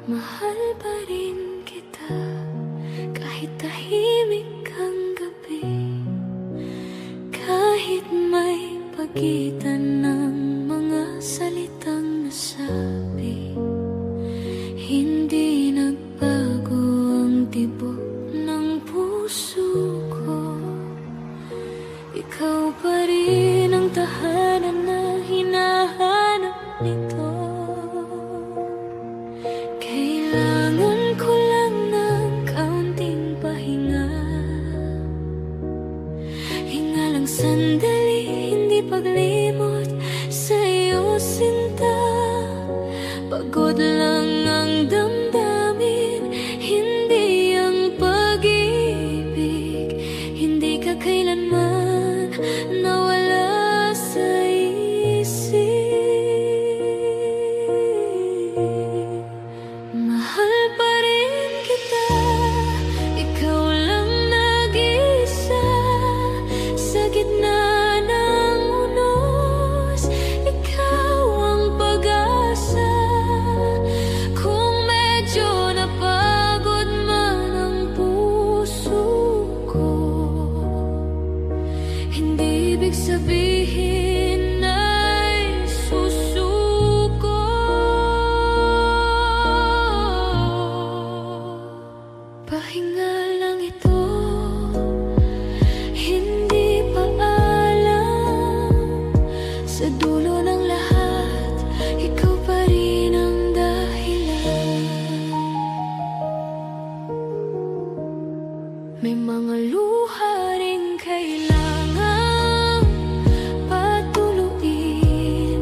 Mahal pa rin kita kahit tahimik ang gabi, kahit may pagitan ng mga salitang nasabi. Hindi nagbago ang tibok ng puso ko. Ikaw pa rin ang tahanan na hinahanap nito. Kailangan ko lang ng kaunting pahinga, hinga lang sandali, hindi paglimot sa iyo sinta. Pagod lang ang damdamin, hindi ang pag-ibig. Hindi ka kailanman nawala sa isip. Mahal pa rin kita, ikaw lang nag-isa. Sa gitna ng unos, ikaw ang pag-asa. Kung medyo napagod man ang puso ko, hindi ibig sabihin ay susuko. Pahinga lang ito, hindi paalam. Sa dulo ng lahat, ikaw pa rin ang dahilan. May mga luha ring kailangang patuluin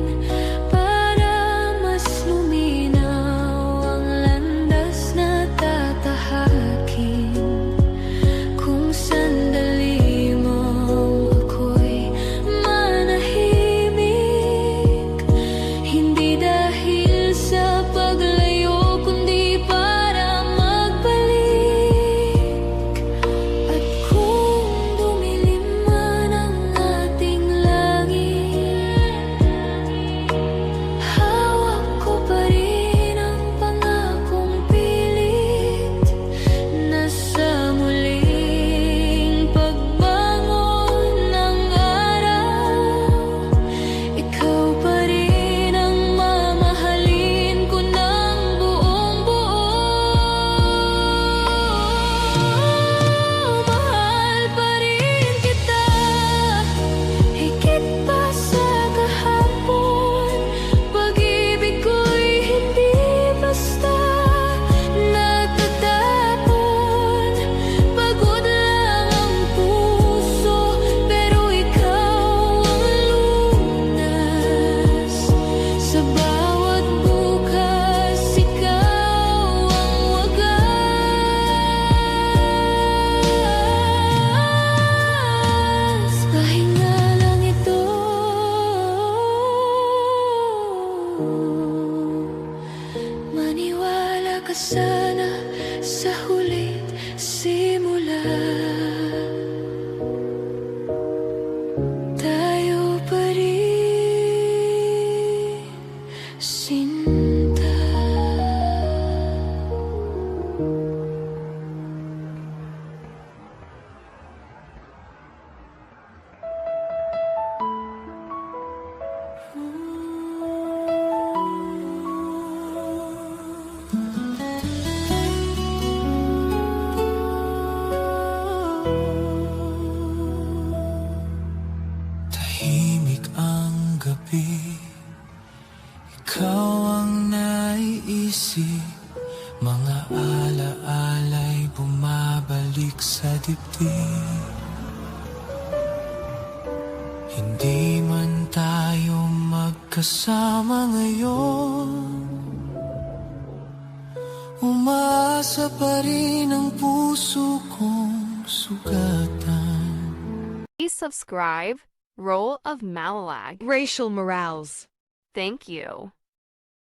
para mas luminaw ang landas na tatahakin. Kung sandali mo ako'y manahimik, hindi dahil sa paglayo kundi para magbalik. At kung dumilim man ang ating langit, hawak ko pa rin ang pangakong pilit na sa muling pagbangon ng araw, ikaw pa rin ang mamahalin ko ng buong buo. Mahal pa rin kita, higit pa sa kahapon. Pag-ibig ko'y hindi basta natatapon. Pagod lang ang puso, pero ikaw ang lunas. Sa bawat bukas, ikaw ang wagas. Pahinga lang ito, maniwala ka sana sa hulit simula. Tayo pa rin, sinta. Tahimik ang gabi, ikaw ang naiisip. Mga alaala'y bumabalik sa dibdib. Hindi man tayo magkasama ngayon, Pag-asa pa rin ang puso kong sugatan. Please subscribe. Role of Malalag. Racial Morales. Thank you.